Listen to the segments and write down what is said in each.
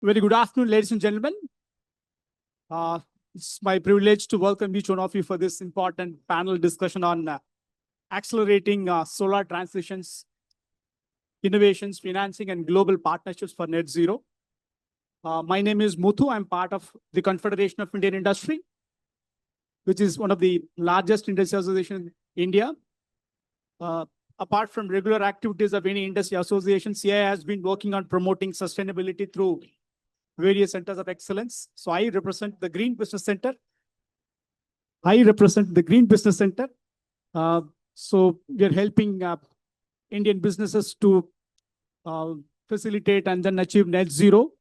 Very good afternoon, ladies and gentlemen. It's my privilege to welcome each one of you for this important panel discussion on accelerating solar transitions, innovations, financing, and global partnerships for net zero. My name is Muthu. I'm part of the Confederation of Indian Industry, which is one of the largest industry associations in India. Apart from regular activities of any industry association, CII has been working on promoting sustainability through various centers of excellence. So I represent the Green Business Center. So we are helping Indian businesses to facilitate and then achieve net zero.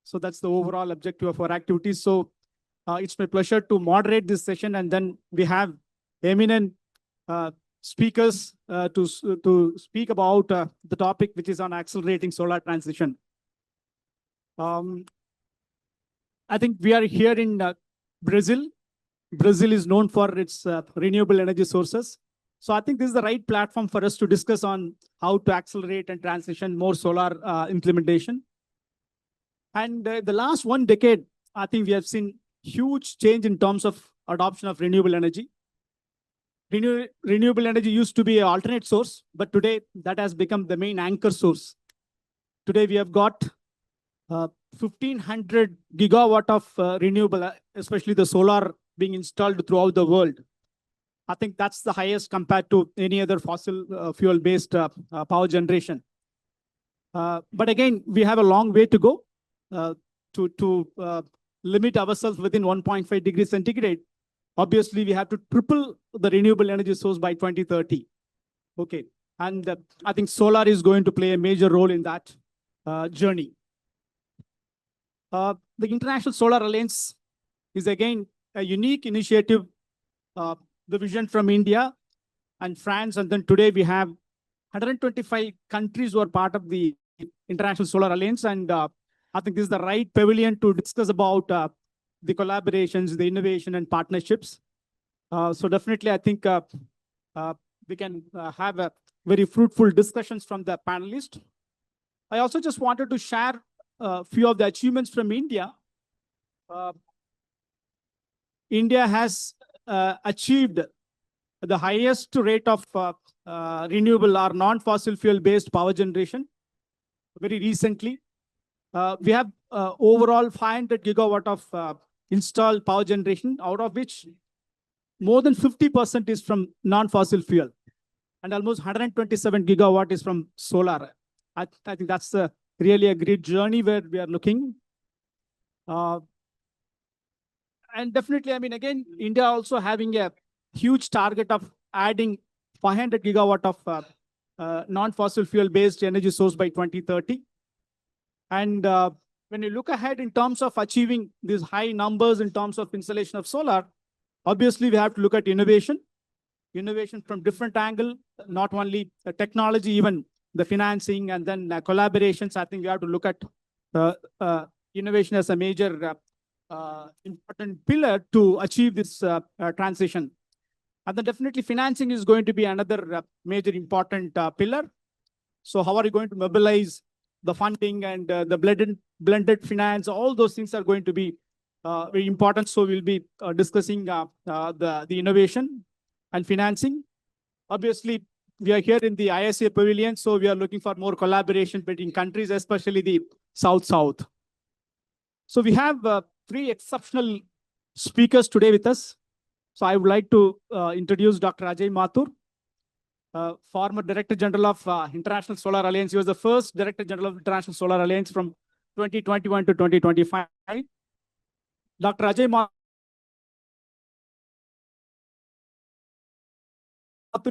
So that's the overall objective of our activities. So it's my pleasure to moderate this session, and then we have eminent speakers to speak about the topic, which is on accelerating solar transition. I think we are here in Brazil. Brazil is known for its renewable energy sources. So I think this is the right platform for us to discuss on how to accelerate and transition more solar implementation. And the last 1 decade, I think we have seen huge change in terms of adoption of renewable energy. Renewable energy used to be an alternate source, but today that has become the main anchor source. Today we have got 1,500 gigawatt of renewable, especially the solar being installed throughout the world. I think that's the highest compared to any other fossil fuel-based power generation. But again, we have a long way to go to limit ourselves within 1.5 degrees centigrade. Obviously, we have to triple the renewable energy source by 2030. Okay, and I think solar is going to play a major role in that journey. The International Solar Alliance is again a unique initiative, the vision from India and France, and then today we have 125 countries who are part of the International Solar Alliance, and I think this is the right pavilion to discuss about the collaborations, the innovation, and partnerships. So definitely, I think we can have a very fruitful discussions from the panelists. I also just wanted to share a few of the achievements from India. India has achieved the highest rate of renewable or non-fossil fuel-based power generation very recently. We have overall 500 gigawatt of installed power generation, out of which more than 50% is from non-fossil fuel, and almost 127 gigawatt is from solar. I think that's really a great journey where we are looking. And definitely, I mean, again, India also having a huge target of adding 500 gigawatt of non-fossil fuel-based energy source by 2030. And when you look ahead in terms of achieving these high numbers in terms of installation of solar, obviously we have to look at innovation from different angle, not only the technology, even the financing, and then collaborations. I think we have to look at innovation as a major important pillar to achieve this transition. And then definitely financing is going to be another major important pillar. So how are you going to mobilize the funding and the blended finance? All those things are going to be very important. So we'll be discussing the innovation and financing. Obviously, we are here in the ISA pavilion, so we are looking for more collaboration between countries, especially the South-South. So we have 3 exceptional speakers today with us. So I would like to introduce Dr. Ajay Mathur, former Director General of International Solar Alliance. He was the first Director General of International Solar Alliance from 2021 to 2025. Dr. Ajay Mathur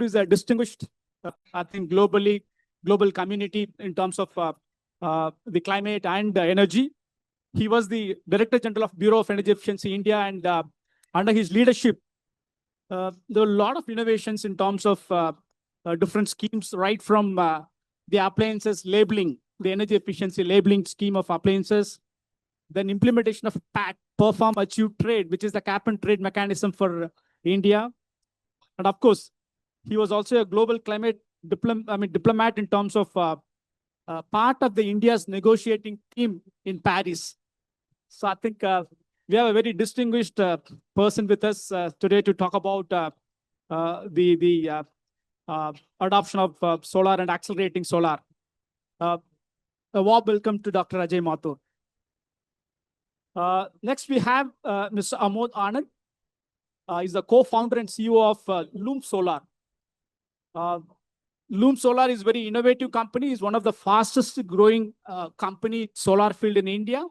is a distinguished, I think, global community in terms of the climate and energy. He was the Director General of Bureau of Energy Efficiency India, and under his leadership, there were a lot of innovations in terms of different schemes, right from the appliances labeling, the energy efficiency labeling scheme of appliances, then implementation of PAT, Perform, Achieve, Trade, which is the cap and trade mechanism for India. And of course, he was also a global climate diplomat in terms of part of the India's negotiating team in Paris. So I think we have a very distinguished person with us today to talk about the adoption of solar and accelerating solar. A warm welcome to Dr. Ajay Mathur. Next, we have Mr. Amod Anand. He's the co-founder and CEO of Loom Solar. Loom Solar is a very innovative company. It's one of the fastest growing company solar field in India.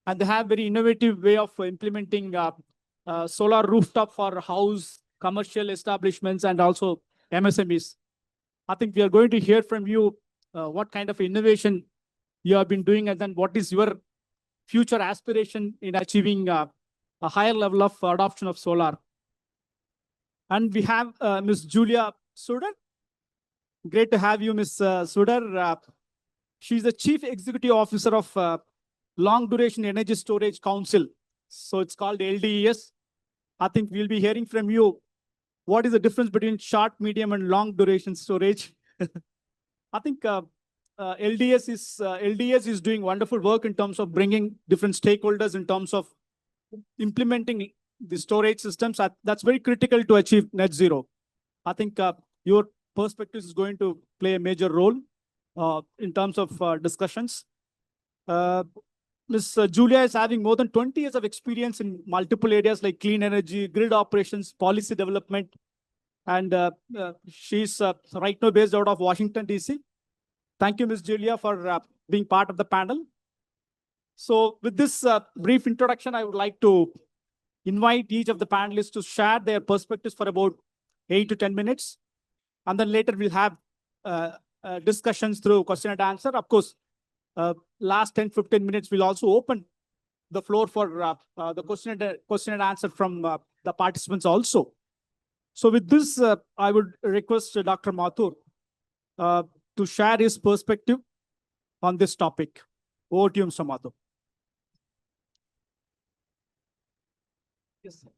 And they have very innovative way of implementing solar rooftop for house, commercial establishments, and also MSMEs. I think we are going to hear from you what kind of innovation you have been doing, and then what is your future aspiration in achieving a higher level of adoption of solar. And we have Ms. Julia Sudar. Great to have you, Ms. Sudar. She's the Chief Executive Officer of Long Duration Energy Storage Council. So it's called LDES. I think we'll be hearing from you what is the difference between short, medium, and long duration storage. I think LDS is doing wonderful work in terms of bringing different stakeholders in terms of implementing the storage systems. That's very critical to achieve net zero. I think your perspective is going to play a major role in terms of discussions. Ms. Julia is having more than 20 years of experience in multiple areas like clean energy, grid operations, policy development. And she's right now based out of Washington, D.C. Thank you, Ms. Julia, for being part of the panel. So with this brief introduction, I would like to invite each of the panelists to share their perspectives for about 8 to 10 minutes. And then later we'll have discussions through question and answer. Of course, last 10, 15 minutes, we'll also open the floor for the question and answer from the participants also. So with this, I would request Dr. Mathur to share his perspective on this topic. Over to you, Mr. Mathur. Yes, sir.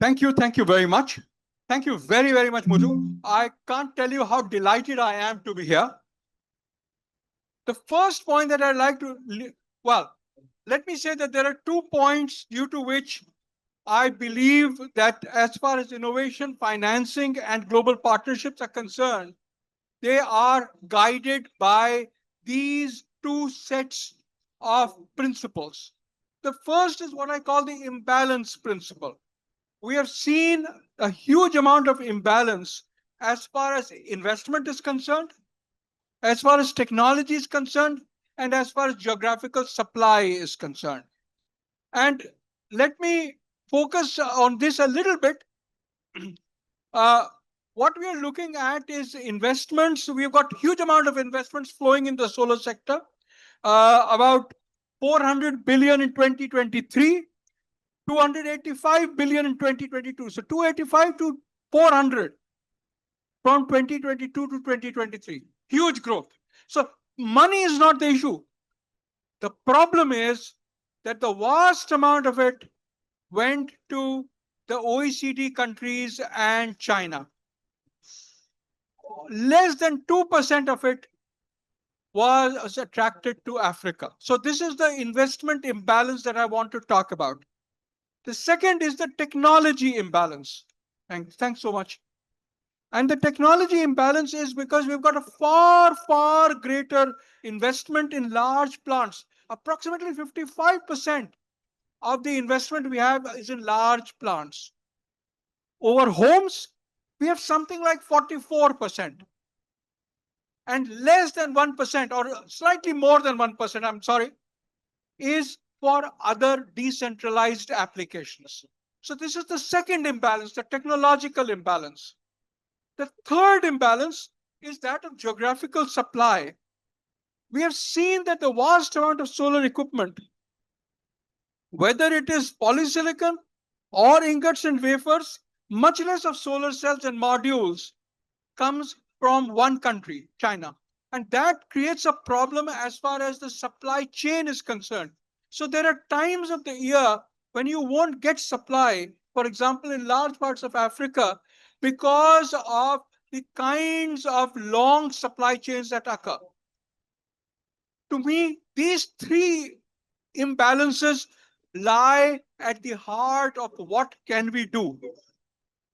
Thank you very much. Thank you very, very much, Muthu. I can't tell you how delighted I am to be here. The first point that I'd like to, well, let me say that there are 2 points due to which I believe that as far as innovation, financing, and global partnerships are concerned, they are guided by these 2 sets of principles. The first is what I call the imbalance principle. We have seen a huge amount of imbalance as far as investment is concerned, as far as technology is concerned, and as far as geographical supply is concerned. And let me focus on this a little bit. What we are looking at is investments. We've got huge amount of investments flowing in the solar sector, about 400 billion in 2023, 285 billion in 2022. So 285 to 400 from 2022 to 2023. Huge growth. So money is not the issue. The problem is that the vast amount of it went to the OECD countries and China. Less than 2% of it was attracted to Africa. So this is the investment imbalance that I want to talk about. The second is the technology imbalance. Thanks so much. And the technology imbalance is because we've got a far, far greater investment in large plants. Approximately 55% of the investment we have is in large plants. Over homes, we have something like 44%. And less than 1%, or slightly more than 1%, I'm sorry, is for other decentralized applications. So this is the second imbalance, the technological imbalance. The third imbalance is that of geographical supply. We have seen that the vast amount of solar equipment, whether it is polysilicon or ingots and wafers, much less of solar cells and modules, comes from one country, China. And that creates a problem as far as the supply chain is concerned. So there are times of the year when you won't get supply, for example, in large parts of Africa, because of the kinds of long supply chains that occur. To me, these three imbalances lie at the heart of what can we do.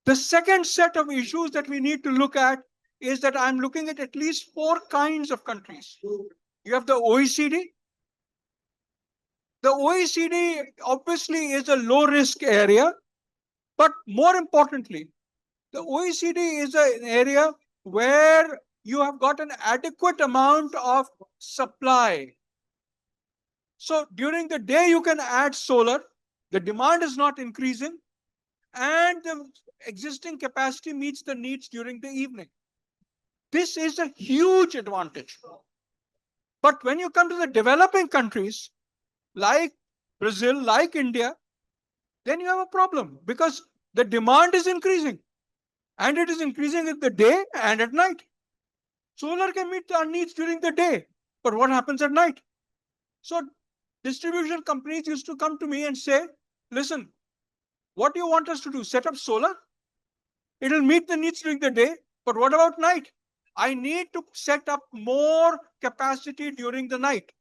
The second set of issues that we need to look at is that I'm looking at least four kinds of countries. You have the OECD. The OECD obviously is a low risk area, but more importantly, the OECD is an area where you have got an adequate amount of supply. So during the day, you can add solar, the demand is not increasing, and the existing capacity meets the needs during the evening. This is a huge advantage. But when you come to the developing countries like Brazil, like India, then you have a problem because the demand is increasing and it is increasing in the day and at night. Solar can meet our needs during the day, but what happens at night? So distribution companies used to come to me and say, listen, what do you want us to do? Set up solar? It'll meet the needs during the day, but what about night? I need to set up more capacity during the night.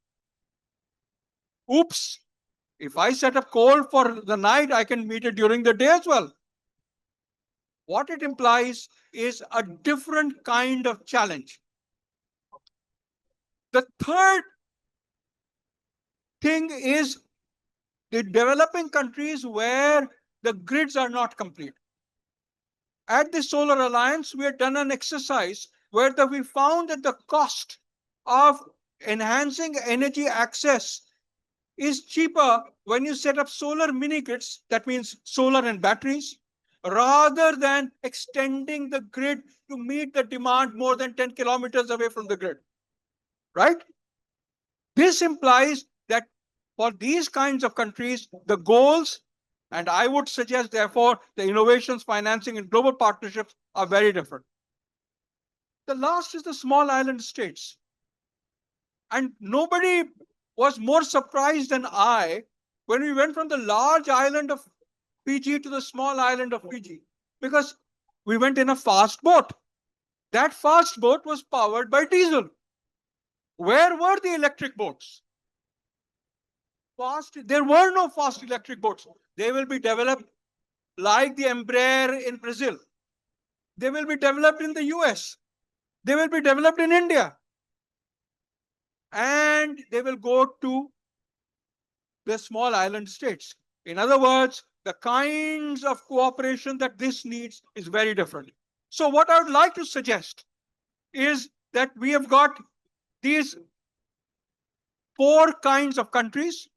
Oops, if I set up coal for the night, I can meet it during the day as well. What it implies is a different kind of challenge. The third thing is the developing countries where the grids are not complete. At the Solar Alliance, we have done an exercise where we found that the cost of enhancing energy access is cheaper when you set up solar mini grids, that means solar and batteries, rather than extending the grid to meet the demand more than 10 kilometers away from the grid. Right? This implies that for these kinds of countries, the goals, and I would suggest, therefore, the innovations, financing, and global partnerships are very different. The last is the small island states. And nobody was more surprised than I when we went from the large island of Fiji to the small island of Fiji, because we went in a fast boat. That fast boat was powered by diesel. Where were the electric boats? There were no fast electric boats. They will be developed like the Embraer in Brazil. They will be developed in the US. They will be developed in India. And they will go to the small island states. In other words, the kinds of cooperation that this needs is very different. So what I would like to suggest is that we have got these four kinds of countries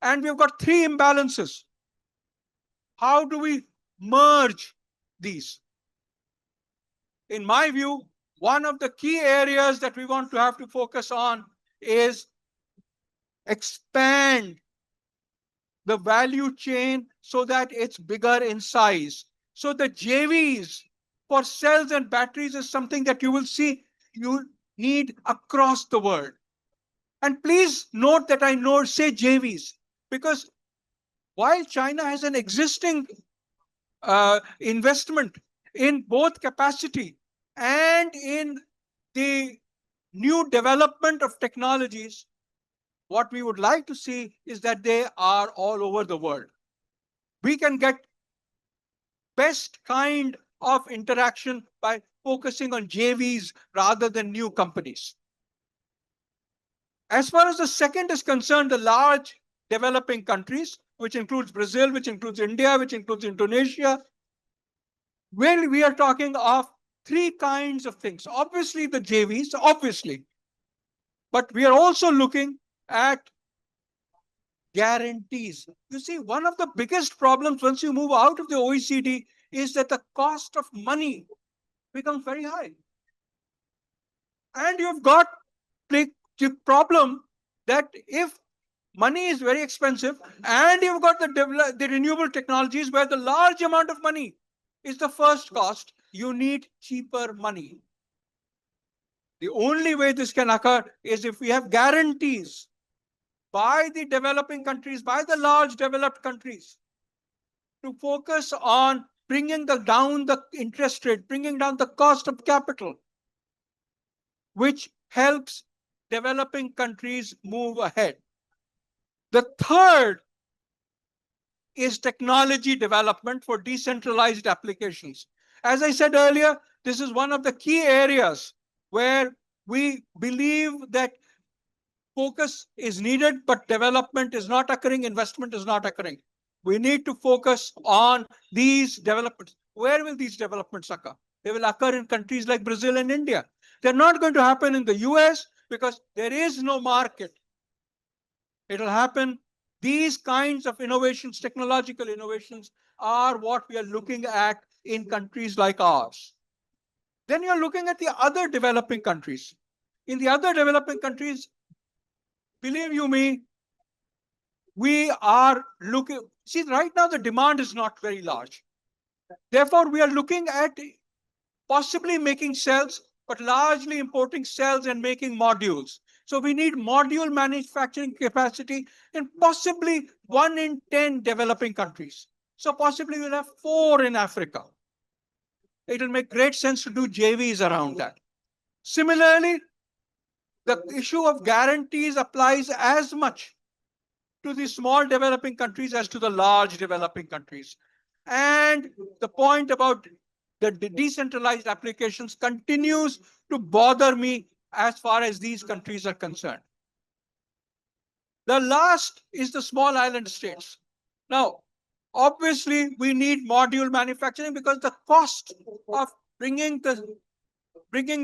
and we've got three imbalances. How do we merge these? In my view, one of the key areas that we want to have to focus on is expand the value chain so that it's bigger in size. So the JVs for cells and batteries is something that you will see you need across the world. And please note that I say JVs because while China has an existing investment in both capacity and in the new development of technologies, what we would like to see is that they are all over the world. We can get best kind of interaction by focusing on JVs rather than new companies. As far as the second is concerned, the large developing countries, which includes Brazil, which includes India, which includes Indonesia, well, we are talking of three kinds of things. Obviously, the JVs, obviously. But we are also looking at guarantees. You see, one of the biggest problems once you move out of the OECD is that the cost of money becomes very high. And you've got the problem that if money is very expensive and you've got the renewable technologies where the large amount of money is the first cost, you need cheaper money. The only way this can occur is if we have guarantees by the developing countries, by the large developed countries, to focus on bringing down the interest rate, bringing down the cost of capital, which helps developing countries move ahead. The third is technology development for decentralized applications. As I said earlier, this is one of the key areas where we believe that focus is needed, but development is not occurring, investment is not occurring. We need to focus on these developments. Where will these developments occur? They will occur in countries like Brazil and India. They're not going to happen in the US because there is no market. It'll happen. These kinds of innovations, technological innovations, are what we are looking at in countries like ours. Then you're looking at the other developing countries. In the other developing countries, believe you me, we are looking, see, right now the demand is not very large. Therefore, we are looking at possibly making cells, but largely importing cells and making modules. So we need module manufacturing capacity in possibly 1 in 10 developing countries. So possibly we'll have 4 in Africa. It'll make great sense to do JVs around that. Similarly, the issue of guarantees applies as much to the small developing countries as to the large developing countries. And the point about the decentralized applications continues to bother me as far as these countries are concerned. The last is the small island states. Now, obviously, we need module manufacturing because the cost of bringing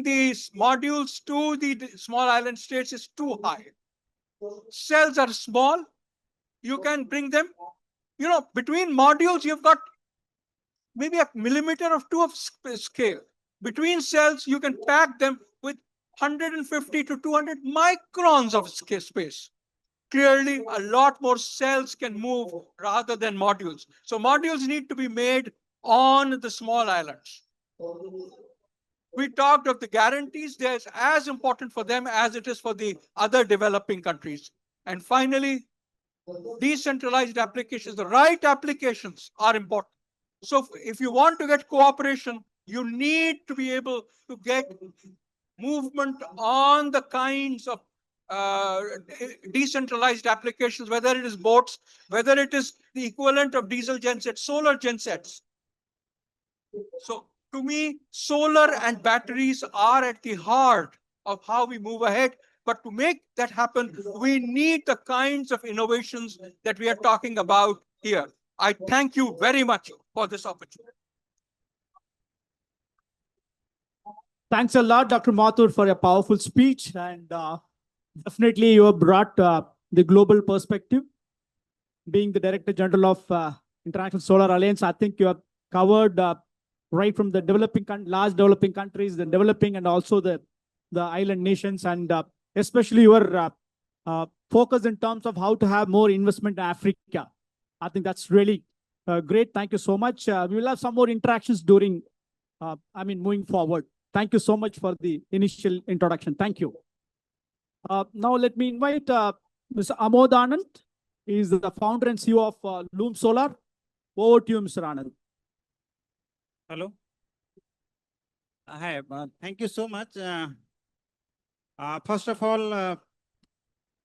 these modules to the small island states is too high. Cells are small. You can bring them, between modules, you've got maybe a millimeter or two of scale. Between cells, you can pack them with 150 to 200 microns of space. Clearly, a lot more cells can move rather than modules. So modules need to be made on the small islands. We talked of the guarantees. They're as important for them as it is for the other developing countries. And finally, decentralized applications, the right applications are important. So if you want to get cooperation, you need to be able to get movement on the kinds of decentralized applications, whether it is boats, whether it is the equivalent of diesel gensets, solar gensets. So to me, solar and batteries are at the heart of how we move ahead. But to make that happen, we need the kinds of innovations that we are talking about here. I thank you very much for this opportunity. Thanks a lot, Dr. Mathur, for a powerful speech. And definitely you have brought the global perspective. Being the Director General of International Solar Alliance, I think you have covered right from the large developing countries, the developing, and also the island nations, and especially your focus in terms of how to have more investment in Africa. I think that's really great. Thank you so much. We will have some more interactions during, moving forward. Thank you so much for the initial introduction. Thank you. Now let me invite Mr. Amod Anand. He is the founder and CEO of Loom Solar. Over to you, Mr. Anand. Hello. Hi. Thank you so much. First of all,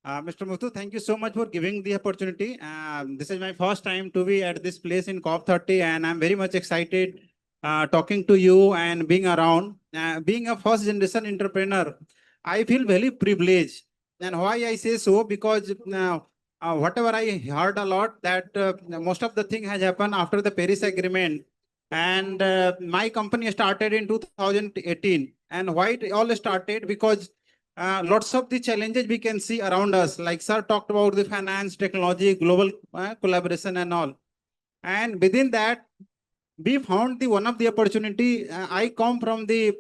Mr. Muthu, thank you so much for giving the opportunity. This is my first time to be at this place in COP30, and I'm very much excited talking to you and being around. Being a first generation entrepreneur, I feel very privileged. And why I say so? Because whatever I heard a lot, that most of the thing has happened after the Paris Agreement. And my company started in 2018. And why it all started? Because lots of the challenges we can see around us, like sir talked about the finance, technology, global collaboration and all. And within that, we found the one of the opportunity. I come from the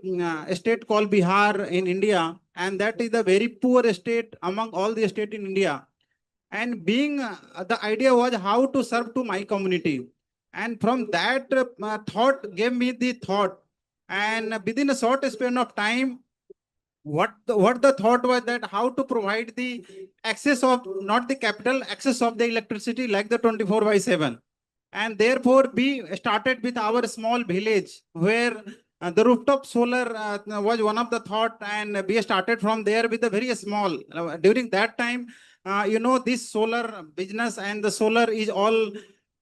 state called Bihar in India, and that is the very poor state among all the states in India. And being the idea was how to serve to my community. And from that thought gave me the thought. And within a short span of time, what the thought was that how to provide the access of not the capital access of the electricity like the 24 by 7. And therefore we started with our small village where the rooftop solar was one of the thought, and we started from there with a very small during that time. This solar business and the solar is all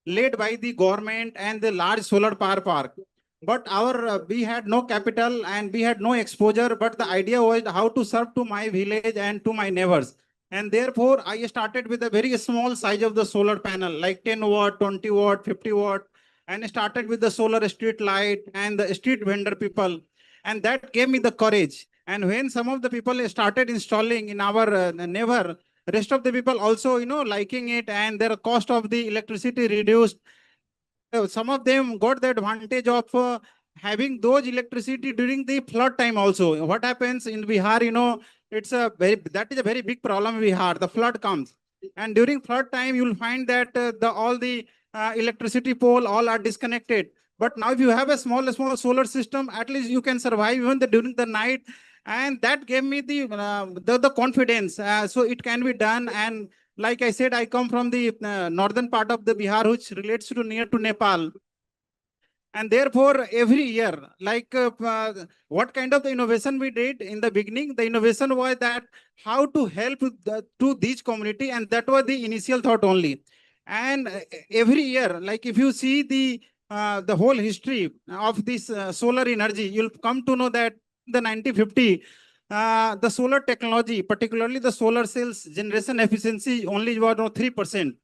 led by the government and the large solar power park. But our we had no capital and we had no exposure, but the idea was how to serve to my village and to my neighbors. And therefore I started with a very small size of the solar panel, like 10 watt, 20 watt, 50 watt, and started with the solar street light and the street vendor people. And that gave me the courage. And when some of the people started installing in our neighbor, rest of the people also liking it, and their cost of the electricity reduced. Some of them got the advantage of having those electricity during the flood time also. What happens in Bihar, that is a very big problem in Bihar. The flood comes, and during flood time, you will find that the all the electricity pole all are disconnected. But now, if you have a small solar system, at least you can survive even during the night. And that gave me the confidence. So it can be done. And like I said, I come from the northern part of the Bihar, which relates to near to Nepal. And therefore, every year, what kind of the innovation we did in the beginning, the innovation was that how to help to these community, and that was the initial thought only. And every year, like if you see the whole history of this solar energy, you'll come to know that the 1950, the solar technology, particularly the solar cells generation efficiency only was 3%.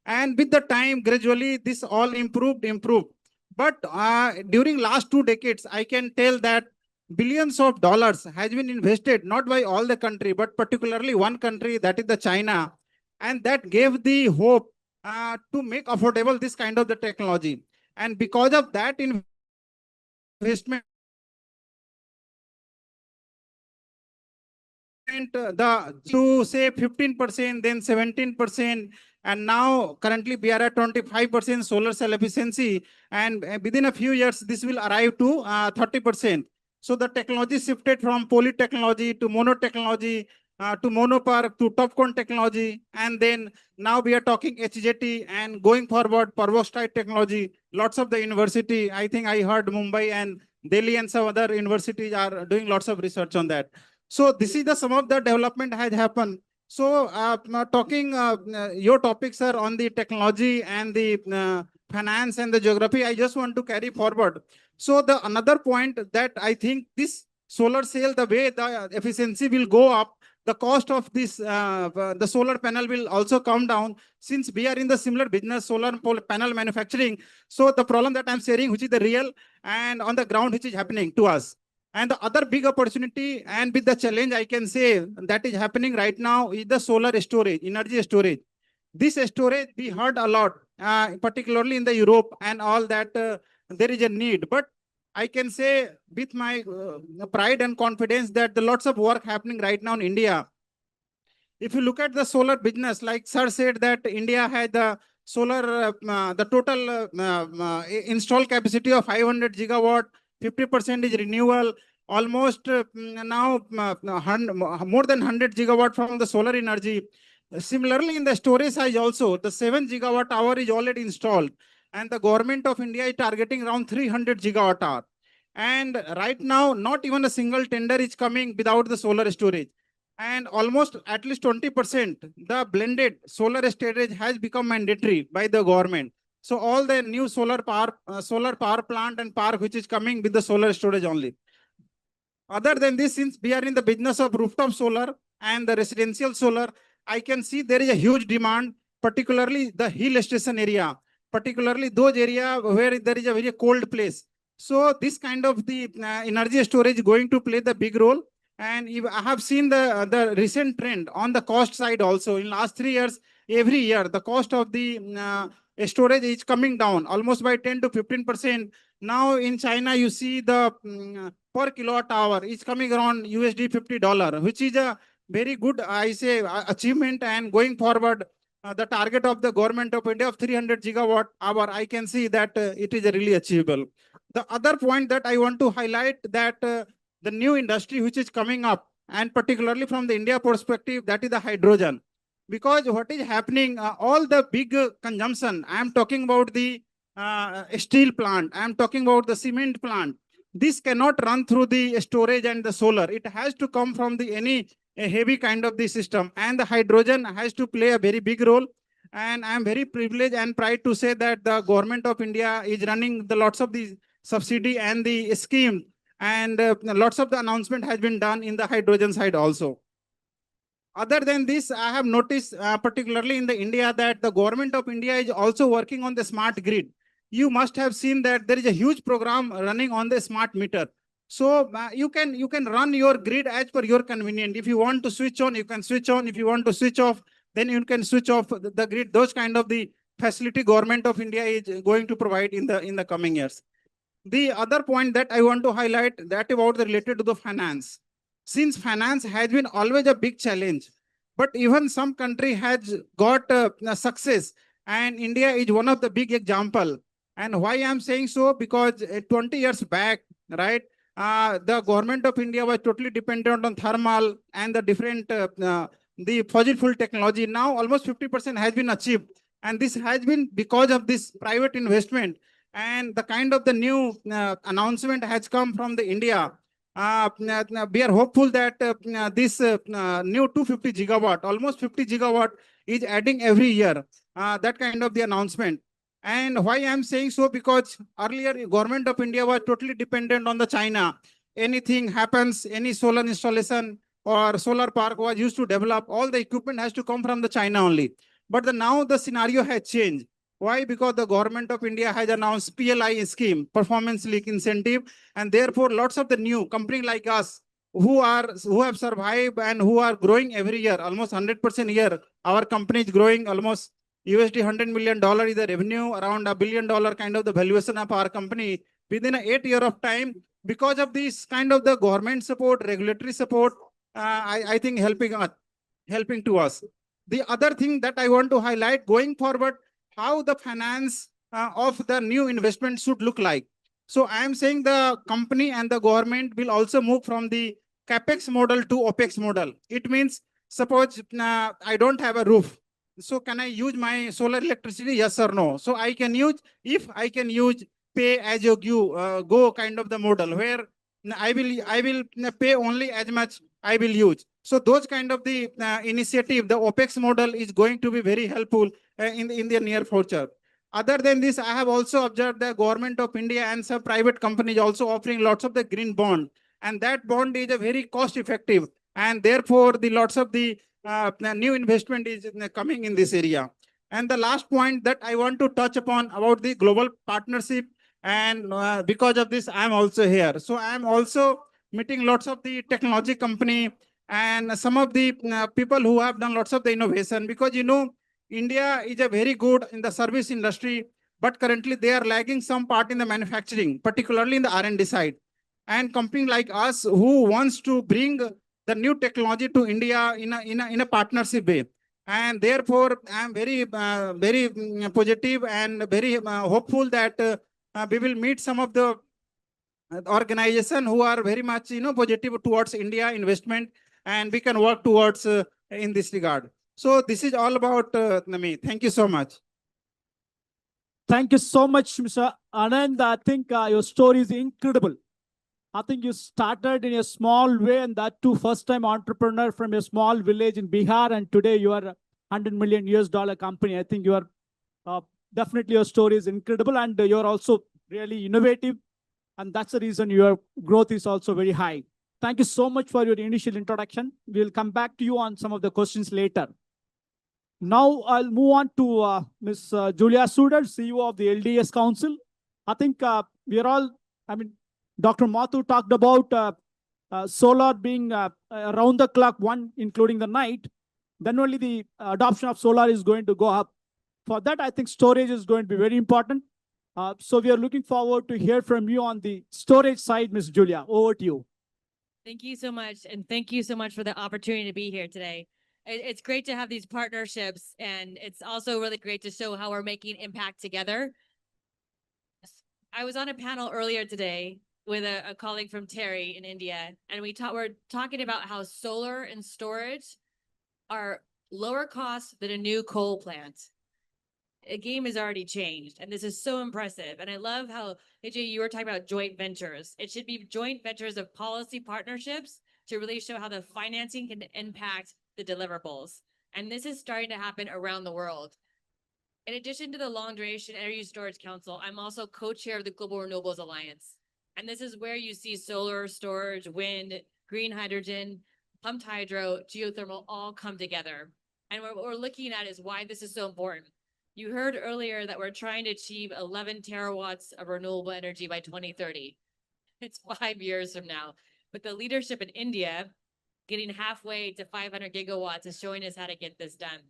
And with the time, gradually, this all improved. But during last 2 decades, I can tell that billions of dollars has been invested, not by all the country, but particularly one country, that is the China. And that gave the hope to make affordable this kind of the technology. And because of that investment, the to say 15%, then 17%, and now currently we are at 25% solar cell efficiency, and within a few years this will arrive to 30%. So the technology shifted from poly technology to mono technology to monopar to topcon technology, and then now we are talking HJT, and going forward perovskite technology. Lots of the university, I think I heard Mumbai and Delhi and some other universities are doing lots of research on that. So this is the some of the development has happened. So now talking your topics are on the technology and the finance and the geography. I just want to carry forward. So the another point that I think this solar cell, the way the efficiency will go up, the cost of this the solar panel will also come down, since we are in the similar business, solar panel manufacturing. So the problem that I'm sharing, which is the real and on the ground, which is happening to us. And the other big opportunity and with the challenge, I can say that is happening right now is the solar storage, energy storage. This storage we heard a lot, particularly in the Europe and all that there is a need. But I can say with my pride and confidence that the lots of work happening right now in India. If you look at the solar business, like sir said that India had the solar, the total installed capacity of 500 gigawatt, 50% is renewable, almost now more than 100 gigawatt from the solar energy. Similarly, in the storage side also, the 7 gigawatt hour is already installed, and the government of India is targeting around 300 gigawatt hour. And right now, not even a single tender is coming without the solar storage. And almost at least 20%, the blended solar storage has become mandatory by the government. So all the new solar power plant and park which is coming with the solar storage only. Other than this, since we are in the business of rooftop solar and the residential solar, I can see there is a huge demand, particularly the hill station area, particularly those area where there is a very cold place. So this kind of the energy storage is going to play the big role. And if I have seen the recent trend on the cost side also. In last 3 years, every year the cost of the storage is coming down almost by 10 to 15%. Now in China, you see the per kilowatt hour is coming around USD $50, which is a very good, I say, achievement. And going forward, the target of the government of India of 300 gigawatt hour, I can see that it is really achievable. The other point that I want to highlight that the new industry which is coming up, and particularly from the India perspective, that is the hydrogen. Because what is happening, all the big consumption, I am talking about the steel plant, I am talking about the cement plant. This cannot run through the storage and the solar. It has to come from the any a heavy kind of the system, and the hydrogen has to play a very big role. And I am very privileged and proud to say that the government of India is running the lots of the subsidy and the scheme, and lots of the announcement has been done in the hydrogen side also. Other than this, I have noticed, particularly in the India, that the government of India is also working on the smart grid. You must have seen that there is a huge program running on the smart meter. So you can run your grid as per your convenience. If you want to switch on, you can switch on. If you want to switch off, then you can switch off the grid. Those kind of the facility government of India is going to provide in the coming years. The other point that I want to highlight, that about the related to the finance. Since finance has been always a big challenge, but even some country has got a success, and India is one of the big example. And why I'm saying so? Because 20 years back, right, the government of India was totally dependent on thermal and the different the fossil fuel technology. Now almost 50% has been achieved, and this has been because of this private investment and the kind of the new announcement has come from the India. We are hopeful that this new 250 gigawatt, almost 50 gigawatt, is adding every year. That kind of the announcement. And why I'm saying so? Because earlier government of India was totally dependent on the China. Anything happens, any solar installation or solar park was used to develop, all the equipment has to come from the China only. But now the scenario has changed. Why? Because the government of India has announced PLI scheme, performance link incentive, and therefore lots of the new company like us who have survived and who are growing every year, almost 100% year. Our company is growing almost USD $100 million is the revenue, around $1 billion kind of the valuation of our company within an 8 year of time, because of this kind of the government support, regulatory support. I think helping to us. The other thing that I want to highlight going forward, how the finance of the new investment should look like. So I am saying the company and the government will also move from the capex model to opex model. It means, suppose I don't have a roof. So can I use my solar electricity? Yes or no? So I can use, if I can use pay as you go kind of the model where I will pay only as much I will use. So those kind of the initiative, the OPEX model is going to be very helpful in the near future. Other than this, I have also observed the government of India and some private companies also offering lots of the green bond. And that bond is a very cost effective. And therefore, the lots of the new investment is coming in this area. And the last point that I want to touch upon about the global partnership, and because of this, I'm also here. So I'm also meeting lots of the technology company and some of the people who have done lots of the innovation, because India is a very good in the service industry, but currently they are lagging some part in the manufacturing, particularly in the R&D side. And company like us who wants to bring the new technology to India in a partnership way. And therefore, I am very positive and very hopeful that we will meet some of the organization who are very much positive towards India investment, and we can work towards in this regard. So this is all about me. Thank you so much. Thank you so much, Mr. Anand. I think your story is incredible. I think you started in a small way, and that too, first-time entrepreneur from a small village in Bihar, and today you are a $100 million US company. I think you are definitely, your story is incredible, and you're also really innovative, and that's the reason your growth is also very high. Thank you so much for your initial introduction. We'll come back to you on some of the questions later. Now I'll move on to Ms. Julia Suder, CEO of the LDS Council. I think we are all, Dr. Mathu talked about solar being around the clock, one including the night. Then only the adoption of solar is going to go up. For that, I think storage is going to be very important. So we are looking forward to hear from you on the storage side, Ms. Julia. Over to you. Thank you so much. And thank you so much for the opportunity to be here today. It's great to have these partnerships, and it's also really great to show how we're making impact together. I was on a panel earlier today with a colleague from Terry in India, and we're talking about how solar and storage are lower cost than a new coal plant. A game has already changed, and this is so impressive. And I love how AJ, you were talking about joint ventures. It should be joint ventures of policy partnerships to really show how the financing can impact the deliverables. And this is starting to happen around the world. In addition to the Long Duration Energy Storage Council, I'm also co-chair of the Global Renewables Alliance. And this is where you see solar, storage, wind, green hydrogen, pumped hydro, geothermal all come together. And what we're looking at is why this is so important. You heard earlier that we're trying to achieve 11 terawatts of renewable energy by 2030. It's 5 years from now. But the leadership in India, getting halfway to 500 gigawatts, is showing us how to get this done.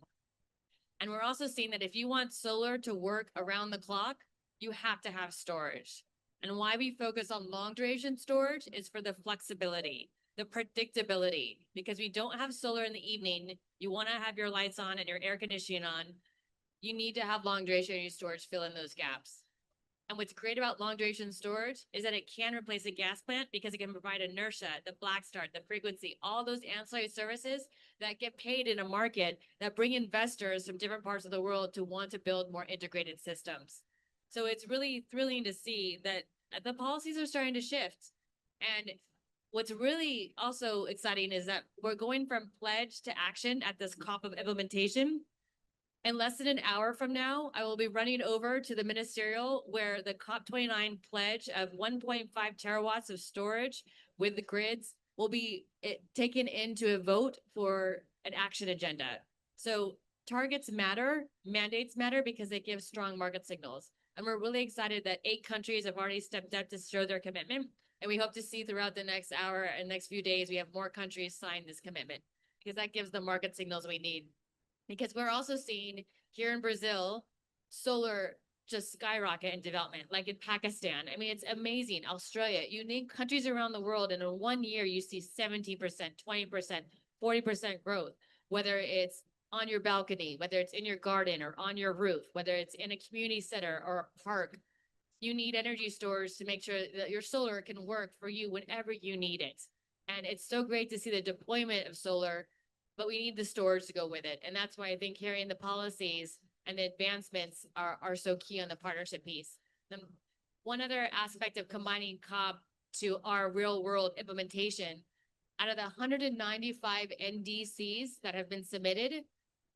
And we're also seeing that if you want solar to work around the clock, you have to have storage. And why we focus on long duration storage is for the flexibility, the predictability, because we don't have solar in the evening. You want to have your lights on and your air conditioning on. You need to have long duration energy storage fill in those gaps. And what's great about long duration storage is that it can replace a gas plant because it can provide inertia, the black start, the frequency, all those ancillary services that get paid in a market that bring investors from different parts of the world to want to build more integrated systems. So it's really thrilling to see that the policies are starting to shift. And what's really also exciting is that we're going from pledge to action at this COP of implementation. In less than an hour from now, I will be running over to the ministerial where the COP29 pledge of 1.5 terawatts of storage with the grids will be taken into a vote for an action agenda. So targets matter, mandates matter because they give strong market signals. And we're really excited that 8 countries have already stepped up to show their commitment. And we hope to see throughout the next hour and next few days, we have more countries sign this commitment because that gives the market signals we need. Because we're also seeing here in Brazil, solar just skyrocket in development, like in Pakistan. I mean, it's amazing. Australia, you name countries around the world, and in 1 year, you see 70%, 20%, 40% growth, whether it's on your balcony, whether it's in your garden or on your roof, whether it's in a community center or a park. You need energy storage to make sure that your solar can work for you whenever you need it. And it's so great to see the deployment of solar, but we need the storage to go with it. And that's why I think carrying the policies and the advancements are so key on the partnership piece. One other aspect of combining COP to our real world implementation, out of the 195 NDCs that have been submitted,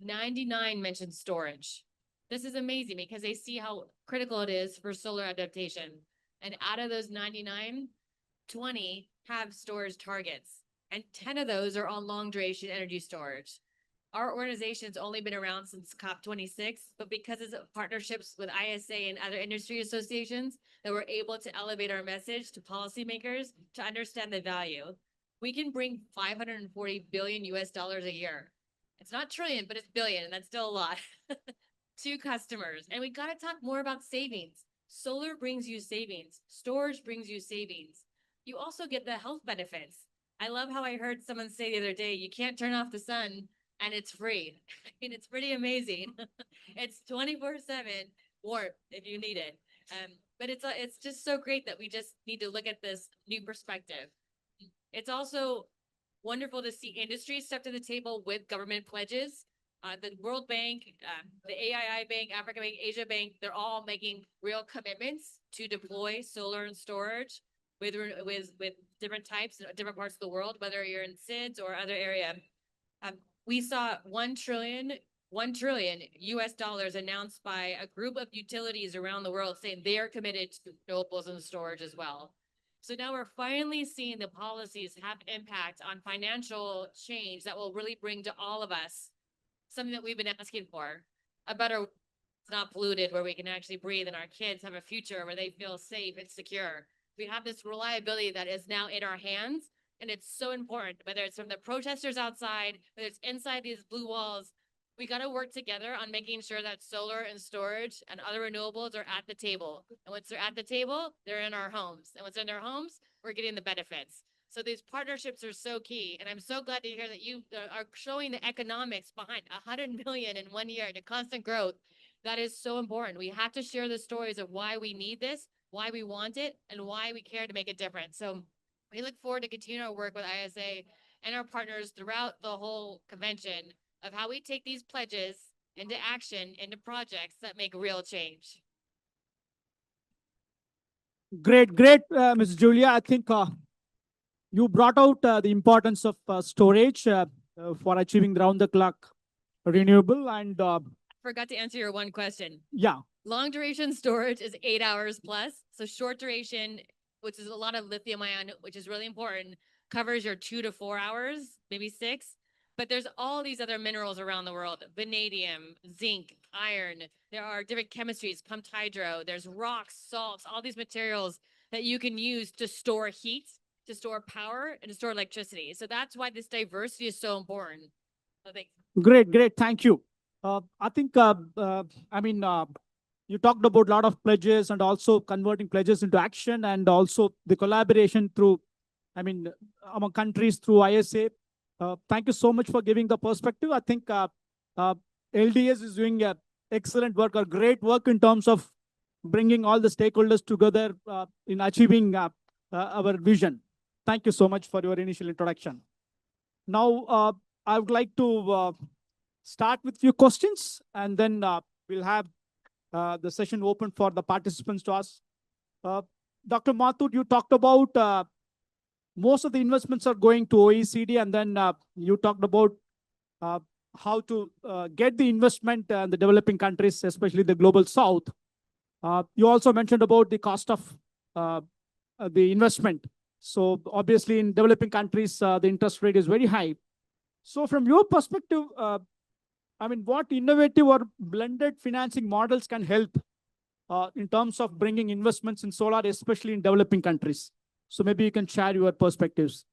99 mention storage. This is amazing because they see how critical it is for solar adaptation. And out of those 99, 20 have storage targets. And 10 of those are on long duration energy storage. Our organization's only been around since COP26, but because of partnerships with ISA and other industry associations, that we're able to elevate our message to policymakers to understand the value. We can bring 540 billion US dollars a year. It's not trillion, but it's billion, and that's still a lot to customers. And we got to talk more about savings. Solar brings you savings. Storage brings you savings. You also get the health benefits. I love how I heard someone say the other day, you can't turn off the sun and it's free. I mean, it's pretty amazing. It's 24/7 warmth if you need it. But it's just so great that we just need to look at this new perspective. It's also wonderful to see industry step to the table with government pledges. The World Bank, the AII Bank, Africa Bank, Asia Bank, they're all making real commitments to deploy solar and storage with different types in different parts of the world, whether you're in SIDS or other area. We saw 1 trillion US dollars announced by a group of utilities around the world saying they are committed to renewables and storage as well. So now we're finally seeing the policies have impact on financial change that will really bring to all of us something that we've been asking for, a better, it's not polluted, where we can actually breathe and our kids have a future where they feel safe and secure. We have this reliability that is now in our hands, and it's so important, whether it's from the protesters outside, whether it's inside these blue walls. We got to work together on making sure that solar and storage and other renewables are at the table. And once they're at the table, they're in our homes. And once they're in our homes, we're getting the benefits. So these partnerships are so key. And I'm so glad to hear that you are showing the economics behind 100 million in 1 year to constant growth. That is so important. We have to share the stories of why we need this why we want it, and why we care to make a difference. So we look forward to continue our work with ISA and our partners throughout the whole convention of how we take these pledges into action, into projects that make real change. Great, great, Ms. Julia. I think you brought out the importance of storage for achieving round-the-clock renewable. And Forgot to answer your one question. yeah, Long duration storage is 8 hours plus. So short duration, which is a lot of lithium ion, which is really important, covers your 2 to 4 hours, maybe 6. But there's all these other minerals around the world: vanadium, zinc, iron. There are different chemistries, pumped hydro. There's rocks, salts, all these materials that you can use to store heat, to store power, and to store electricity. So that's why this diversity is so important. So thanks. great, great. Thank you. I think, I mean, you talked about a lot of pledges and also converting pledges into action, and also the collaboration through, I mean, among countries through ISA. Thank you so much for giving the perspective. I think LDS is doing excellent work or great work in terms of bringing all the stakeholders together in achieving our vision. Thank you so much for your initial introduction. Now, I would like to start with few questions, and then we'll have the session open for the participants to ask. Dr. Mathur, you talked about most of the investments are going to OECD, and then you talked about how to get the investment in the developing countries, especially the global south. You also mentioned about the cost of the investment. So obviously in developing countries, the interest rate is very high. So from your perspective, I mean, what innovative or blended financing models can help in terms of bringing investments in solar, especially in developing countries? So maybe you can share your perspectives.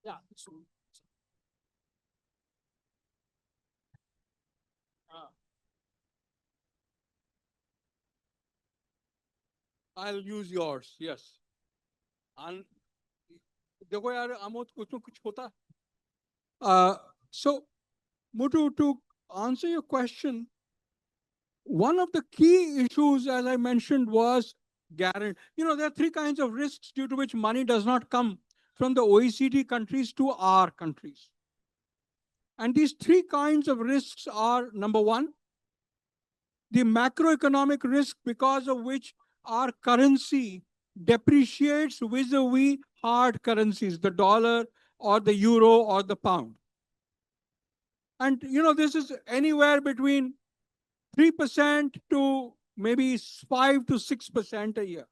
Yeah. I'll use yours. Yes. And देखो यार आमोद कुछ ना कुछ होता. So Muthu, to answer your question, one of the key issues, as I mentioned, was guarantee. You know, there are three kinds of risks due to which money does not come from the OECD countries to our countries. And these three kinds of risks are: number one, the macroeconomic risk, because of which our currency depreciates vis-a-vis hard currencies, the dollar or the euro or the pound. And you know, this is anywhere between 3% to maybe 5 to 6% a year.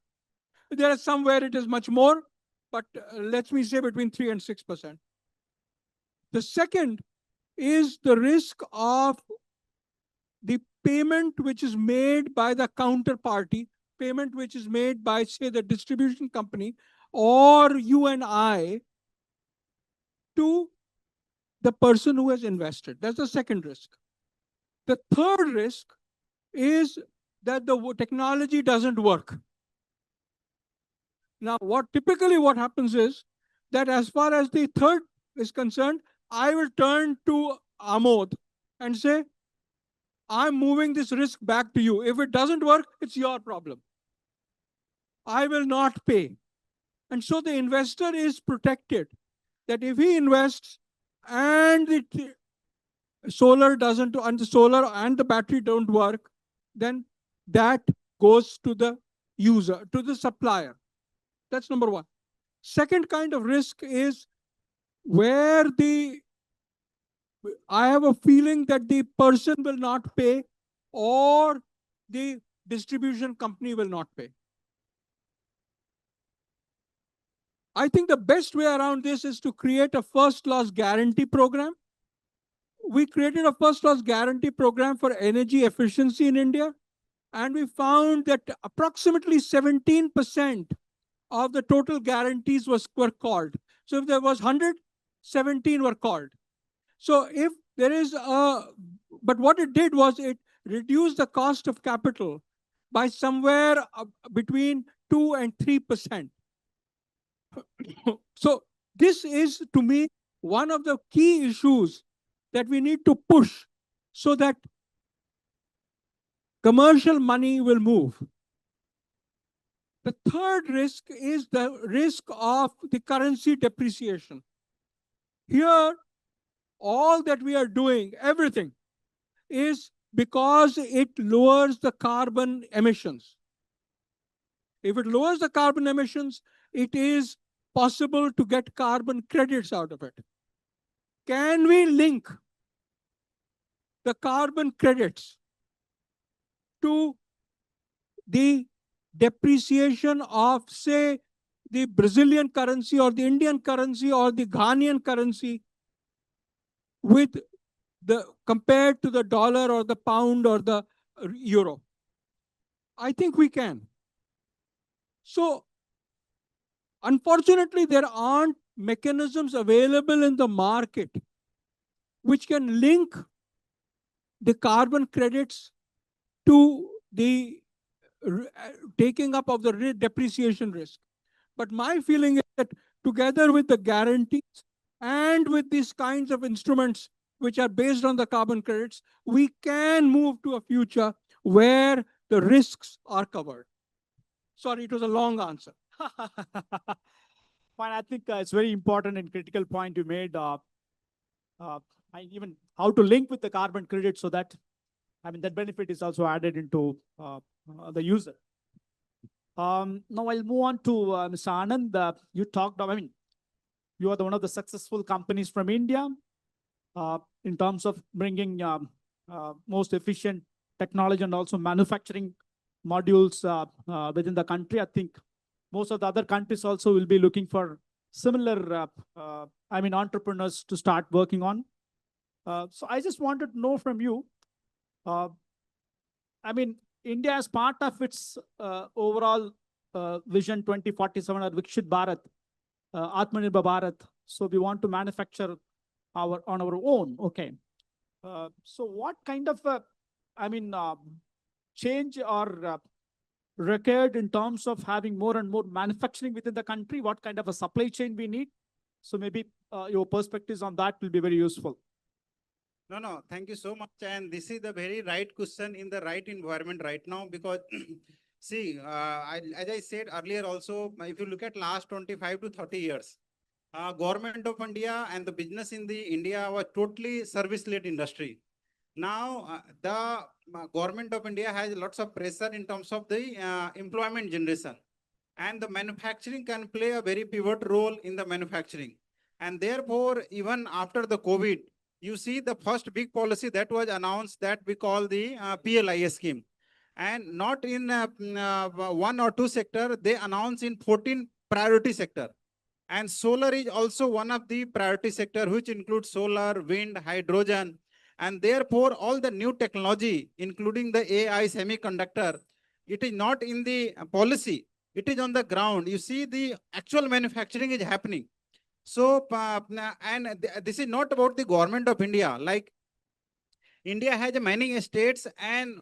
There are some where it is much more, but let me say between 3 and 6%. The second is the risk of the payment which is made by the counterparty, payment which is made by, say, the distribution company or you and I to the person who has invested. That's the second risk. The third risk is that the technology doesn't work. Now, typically what happens is that as far as the third is concerned, I will turn to Amod and say, I'm moving this risk back to you. If it doesn't work, it's your problem. I will not pay. And so the investor is protected that if he invests and the solar doesn't, and the solar and the battery don't work, then that goes to the user, to the supplier. That's number one. Second kind of risk is where I have a feeling that the person will not pay or the distribution company will not pay. I think the best way around this is to create a first loss guarantee program. We created a first loss guarantee program for energy efficiency in India, and we found that approximately 17% of the total guarantees were called. So if there was 100, 17 were called. So if there is but what it did was it reduced the cost of capital by somewhere between 2 and 3%. So this is, to me, one of the key issues that we need to push so that commercial money will move. The third risk is the risk of the currency depreciation. Here, all that we are doing, everything, is because it lowers the carbon emissions. If it lowers the carbon emissions, it is possible to get carbon credits out of it. Can we link the carbon credits to the depreciation of, say, the Brazilian currency or the Indian currency or the Ghanaian currency with the compared to the dollar or the pound or the euro? I think we can. So unfortunately, there aren't mechanisms available in the market which can link the carbon credits to the taking up of the depreciation risk. But my feeling is that together with the guarantees and with these kinds of instruments which are based on the carbon credits, we can move to a future where the risks are covered. Sorry, it was a long answer. Fine, I think it's very important and critical point you made. Even how to link with the carbon credit so that, I mean, that benefit is also added into the user. Now I'll move on to Mr. Anand. You talked about, I mean, you are one of the successful companies from India in terms of bringing most efficient technology and also manufacturing modules within the country. I think most of the other countries also will be looking for similar, I mean, entrepreneurs to start working on. So I just wanted to know from you, I mean, India as part of its overall Vision 2047 or Vikshit Bharat, Atmanirbhar Bharat. So we want to manufacture on our own. Okay. So what kind of, I mean, change or required in terms of having more and more manufacturing within the country? What kind of a supply chain we need? So maybe your perspectives on that will be very useful. No, thank you so much. And this is the very right question in the right environment right now, because see, as I said earlier also, if you look at last 25 to 30 years, government of India and the business in the India was totally service-led industry. Now, the government of India has lots of pressure in terms of the employment generation, and the manufacturing can play a very pivot role in the manufacturing. And therefore, even after the COVID, you see the first big policy that was announced that we call the PLIA scheme. And not in one or two sector, they announced in 14 priority sector. And solar is also one of the priority sector, which includes solar, wind, hydrogen. And therefore, all the new technology, including the AI semiconductor, it is not in the policy, it is on the ground. You see the actual manufacturing is happening. So, this is not about the government of India. Like India has many states, and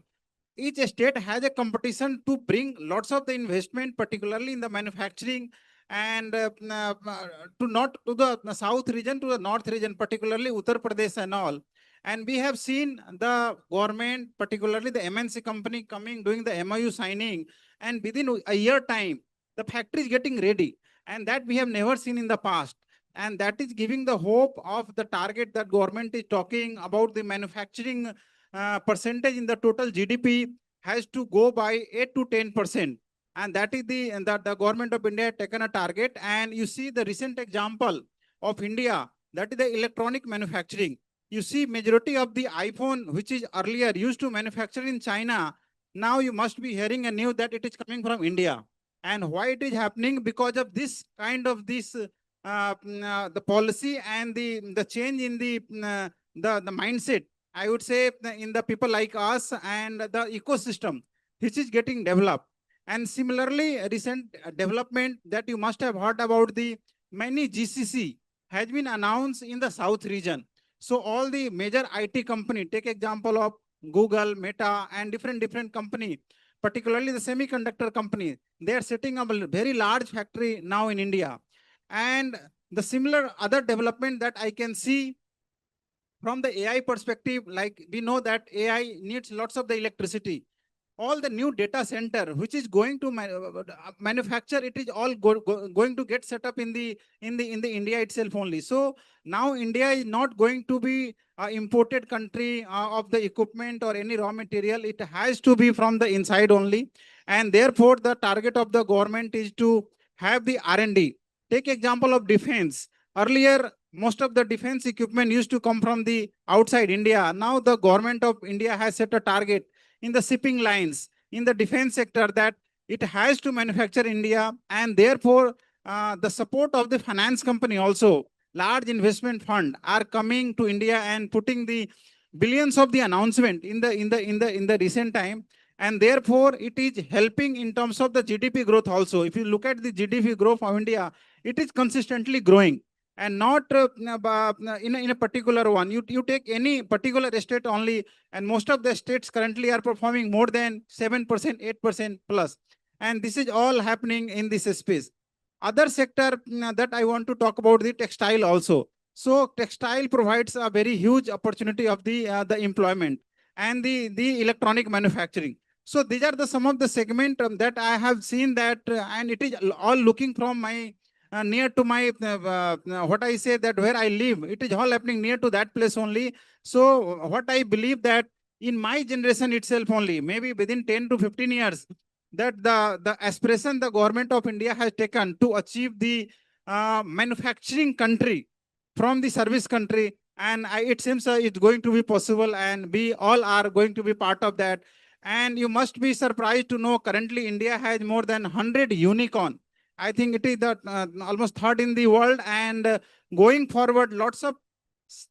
each state has a competition to bring lots of the investment, particularly in the manufacturing, and to not to the south region, to the north region, particularly Uttar Pradesh and all. And we have seen the government, particularly the MNC company coming, doing the MOU signing, and within a year time, the factory is getting ready. And that we have never seen in the past. And that is giving the hope of the target that government is talking about. The manufacturing percentage in the total GDP has to go by 8 to 10%. And that is the government of India has taken a target. And you see the recent example of India, that is the electronic manufacturing. You see majority of the iPhone, which is earlier used to manufacture in China, now you must be hearing a news that it is coming from India. And why it is happening? Because of this kind of the policy and the change in the mindset, I would say, in the people like us and the ecosystem, which is getting developed. And similarly, recent development that you must have heard about, the many GCC has been announced in the South region. So all the major IT company, take example of Google, Meta, and different company, particularly the semiconductor company, they are setting up a very large factory now in India. And the similar other development that I can see from the AI perspective, like we know that AI needs lots of the electricity. All the new data center which is going to manufacture, it is all going to get set up in the India itself only. So now India is not going to be imported country of the equipment or any raw material. It has to be from the inside only, and therefore the target of the government is to have the R&D. Take example of defense. Earlier most of the defense equipment used to come from the outside India. Now the government of India has set a target in the shipping lines, in the defense sector, that it has to manufacture India, and therefore the support of the finance company also, large investment fund are coming to India and putting the billions of the announcement in the recent time, and therefore it is helping in terms of the GDP growth also. If you look at the GDP growth of India, it is consistently growing, and not in a particular one. You take any particular state only, and most of the states currently are performing more than 7%, 8% plus. And this is all happening in this space. Other sector that I want to talk about, the textile also. So textile provides a very huge opportunity of the employment, and the electronic manufacturing. So these are the some of the segment that I have seen that, and it is all looking from my near to my what I say, that where I live, it is all happening near to that place only. So what I believe that in my generation itself only, maybe within 10 to 15 years, that the aspiration the government of India has taken to achieve the manufacturing country from the service country, and it seems it's going to be possible, and we all are going to be part of that. And you must be surprised to know currently India has more than 100 unicorn. I think it is the almost third in the world, and going forward, lots of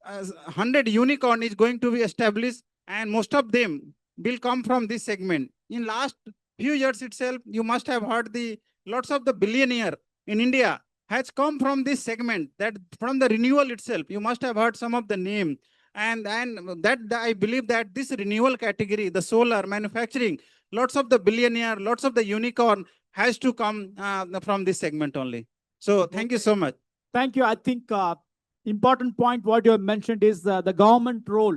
100 unicorn is going to be established, and most of them will come from this segment. In last few years itself, you must have heard the lots of the billionaire in India has come from this segment, that from the renewal itself. You must have heard some of the name, and that I believe that this renewal category, the solar manufacturing, lots of the billionaire, lots of the unicorn has to come from this segment only. So thank you so much. Thank you. I think important point what you have mentioned is the government role.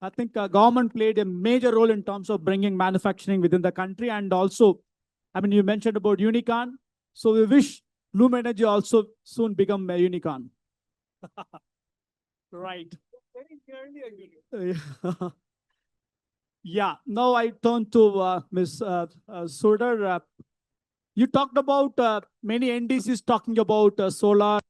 I think government played a major role in terms of bringing manufacturing within the country. And also, I mean, you mentioned about unicorn. So we wish Loom Energy also soon become a unicorn. Right. Yeah. Now I turn to Ms. Surder. You talked about many NDCs talking about solar.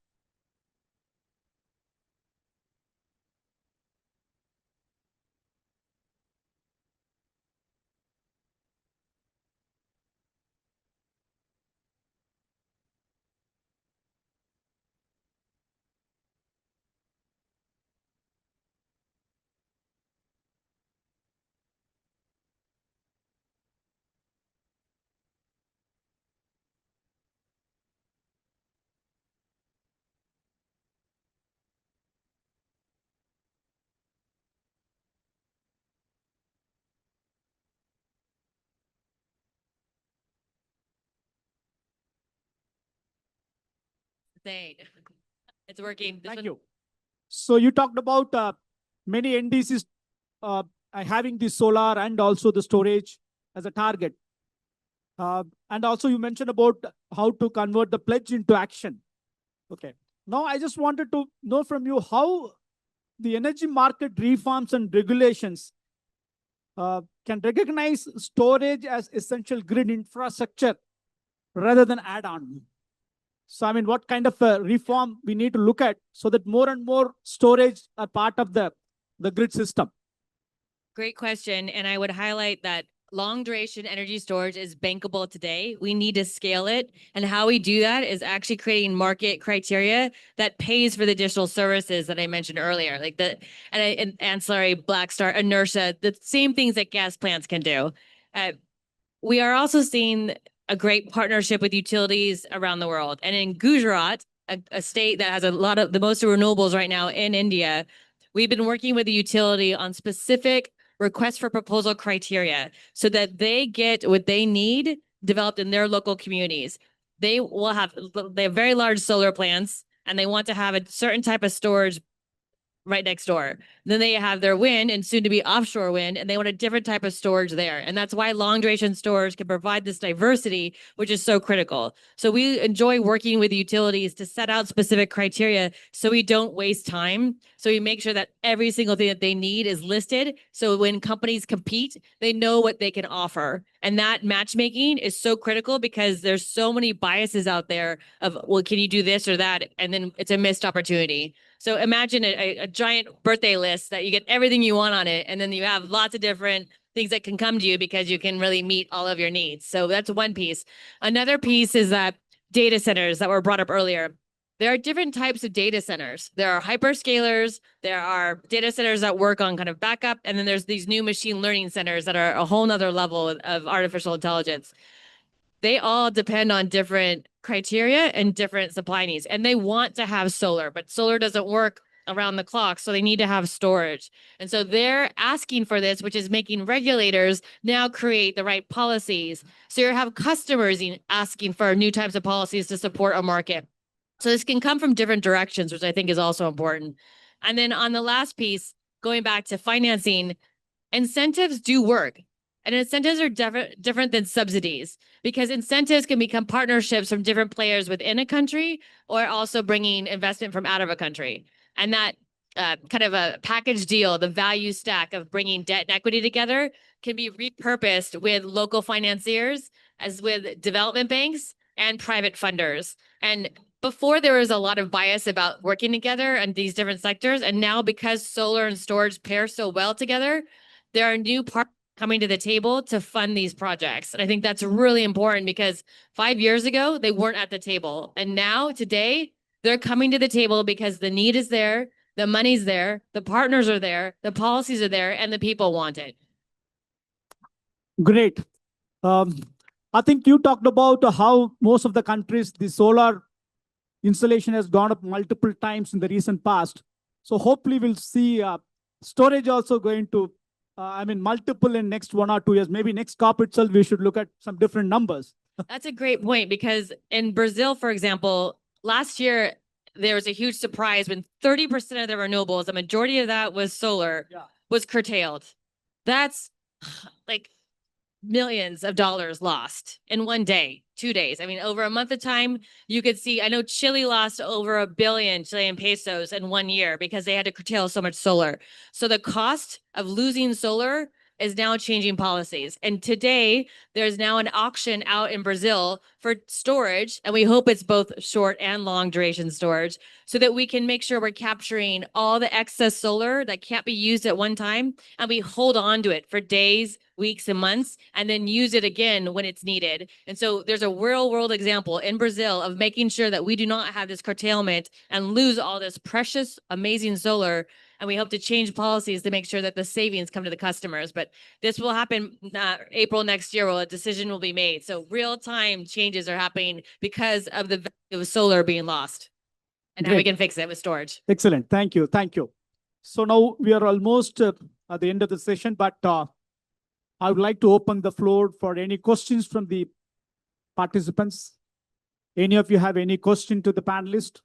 Insane. It's working. This Thank one- you. So you talked about many NDCs having the solar and also the storage as a target. And also you mentioned about how to convert the pledge into action. Okay. Now I just wanted to know from you how the energy market reforms and regulations can recognize storage as essential grid infrastructure rather than add on. So, I mean, what kind of reform we need to look at so that more and more storage are part of the grid system? Great question. And I would highlight that long duration energy storage is bankable today. We need to scale it. And how we do that is actually creating market criteria that pays for the additional services that I mentioned earlier, like the and ancillary, black start, inertia, the same things that gas plants can do. We are also seeing a great partnership with utilities around the world. And in Gujarat, a state that has a lot of the most renewables right now in India, we've been working with the utility on specific request for proposal criteria so that they get what they need developed in their local communities. They have very large solar plants, and they want to have a certain type of storage right next door. Then they have their wind and soon to be offshore wind, and they want a different type of storage there. And that's why long duration storage can provide this diversity, which is so critical. So we enjoy working with utilities to set out specific criteria so we don't waste time. So we make sure that every single thing that they need is listed. So when companies compete, they know what they can offer. And that matchmaking is so critical because there's so many biases out there of, well, can you do this or that? And then it's a missed opportunity. So imagine a giant birthday list that you get everything you want on it, and then you have lots of different things that can come to you because you can really meet all of your needs. So that's one piece. Another piece is that data centers that were brought up earlier. There are different types of data centers. There are hyperscalers, there are data centers that work on kind of backup, and then there's these new machine learning centers that are a whole nother level of artificial intelligence. They all depend on different criteria and different supply needs. And they want to have solar, but solar doesn't work around the clock. So they need to have storage. And so they're asking for this, which is making regulators now create the right policies. So you have customers asking for new types of policies to support a market. So this can come from different directions, which I think is also important. And then on the last piece, going back to financing, incentives do work. And incentives are different than subsidies because incentives can become partnerships from different players within a country or also bringing investment from out of a country. And that kind of a package deal, the value stack of bringing debt and equity together can be repurposed with local financiers as with development banks and private funders. And before there was a lot of bias about working together in these different sectors. And now because solar and storage pair so well together, there are new partners coming to the table to fund these projects. And I think that's really important because 5 years ago, they weren't at the table. And now today, they're coming to the table because the need is there, the money's there, the partners are there, the policies are there, and the people want it. Great. I think you talked about how most of the countries, the solar installation has gone up multiple times in the recent past. So hopefully we'll see storage also going to multiple in next 1 or 2 years. Maybe next COP itself, we should look at some different numbers. That's a great point because in Brazil, for example, last year, there was a huge surprise when 30% of the renewables, the majority of that was solar, was curtailed. That's like millions of dollars lost in 1 day, 2 days. I mean, over a month of time, you could see, I know Chile lost over 1 billion Chilean pesos in 1 year because they had to curtail so much solar. So the cost of losing solar is now changing policies. And today, there's now an auction out in Brazil for storage, and we hope it's both short and long duration storage, so that we can make sure we're capturing all the excess solar that can't be used at one time, and we hold on to it for days, weeks, and months, and then use it again when it's needed. And so there's a real world example in Brazil of making sure that we do not have this curtailment and lose all this precious, amazing solar. And we hope to change policies to make sure that the savings come to the customers. But this will happen April next year, where a decision will be made. So real time changes are happening because of the value of solar being lost and how we Great. can fix it with storage. Excellent. Thank you. Thank you. So now we are almost at the end of the session, but I would like to open the floor for any questions from the participants. Any of you have any question to the panelist?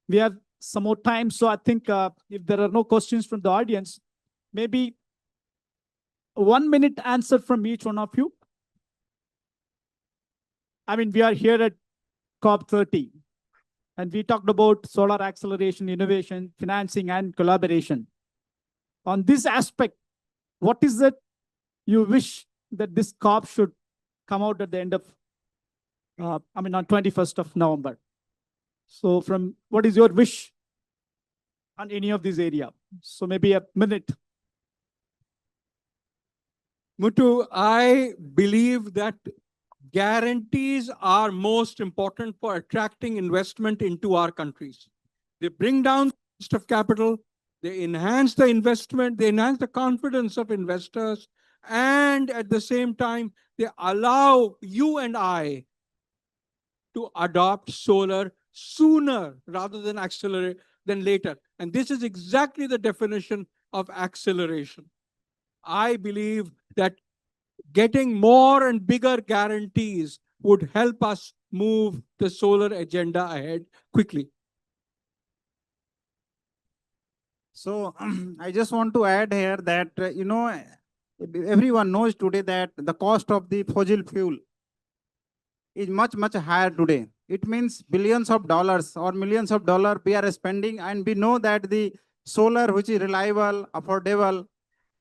We have some more time, so I think if there are no questions from the audience, maybe 1 minute answer from each one of you. I mean, we are here at COP 30, and we talked about solar acceleration, innovation, financing, and collaboration. On this aspect, what is it you wish that this COP should come out at the end of, on 21st of November? So what is your wish on any of these area? So maybe a minute. Muthu, I believe that guarantees are most important for attracting investment into our countries. They bring down the cost of capital, they enhance the investment, they enhance the confidence of investors, and at the same time, they allow you and I to adopt solar sooner rather than accelerate than later. And this is exactly the definition of acceleration. I believe that getting more and bigger guarantees would help us move the solar agenda ahead quickly. So I just want to add here that, everyone knows today that the cost of the fossil fuel is much, much higher today. It means billions of dollars or millions of dollars we are spending, and we know that the solar, which is reliable, affordable,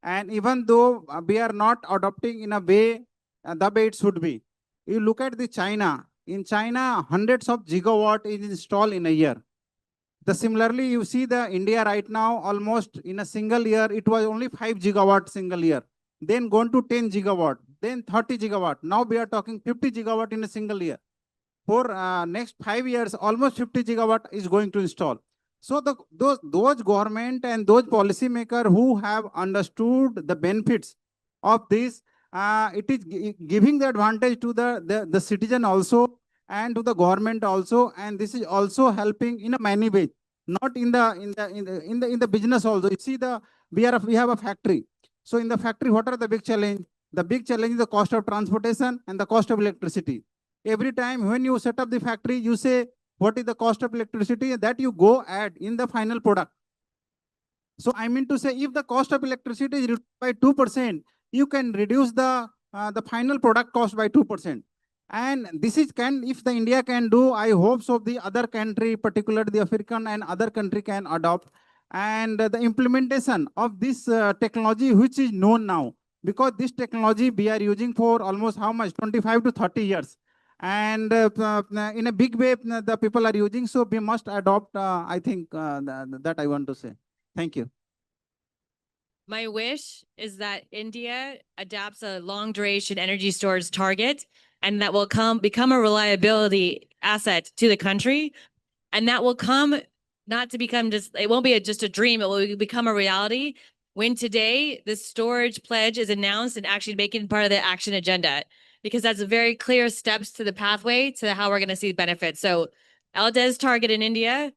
and even though we are not adopting in a way, the way it should be. You look at the China. In China, hundreds of gigawatt is installed in a year. Similarly, you see the India right now, almost in a single year, it was only 5 gigawatt single year. Then gone to 10 gigawatt, then 30 gigawatt. Now we are talking 50 gigawatt in a single year. For next 5 years, almost 50 gigawatt is going to install. So those government and those policymakers who have understood the benefits of this, it is giving the advantage to the citizen also, and to the government also, and this is also helping in a many ways, not in the business also. You see, we have a factory. So in the factory, what are the big challenge? The big challenge is the cost of transportation and the cost of electricity. Every time when you set up the factory, you say what is the cost of electricity that you go add in the final product. So I mean to say, if the cost of electricity is reduced by 2%, you can reduce the final product cost by 2%. And this is if the India can do, I hope so the other country, particularly the African and other country, can adopt. And the implementation of this technology, which is known now, because this technology we are using for almost how much? 25 to 30 years. And in a big way, the people are using. So we must adopt, I think, that I want to say. Thank you. My wish is that India adopts a long duration energy storage target, and that will become a reliability asset to the country. And that will come not to become it won't be just a dream, it will become a reality when today the storage pledge is announced and actually making part of the action agenda, because that's very clear steps to the pathway to how we're going to see benefits. So LDES target in India,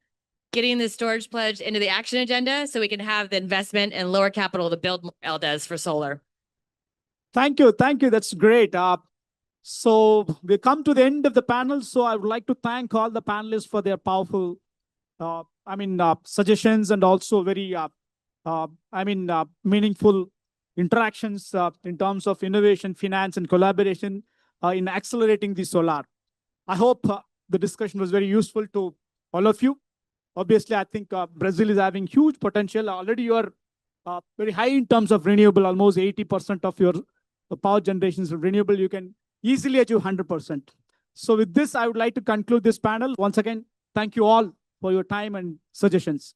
getting the storage pledge into the action agenda so we can have the investment and lower capital to build LDES for solar. Thank you. Thank you. That's great. So we come to the end of the panel. So I would like to thank all the panelists for their powerful, suggestions, and also very, meaningful interactions in terms of innovation, finance, and collaboration in accelerating the solar. I hope the discussion was very useful to all of you. Obviously, I think Brazil is having huge potential. Already you are very high in terms of renewable, almost 80% of your power generation is renewable. You can easily achieve 100%. So with this, I would like to conclude this panel. Once again, thank you all for your time and suggestions.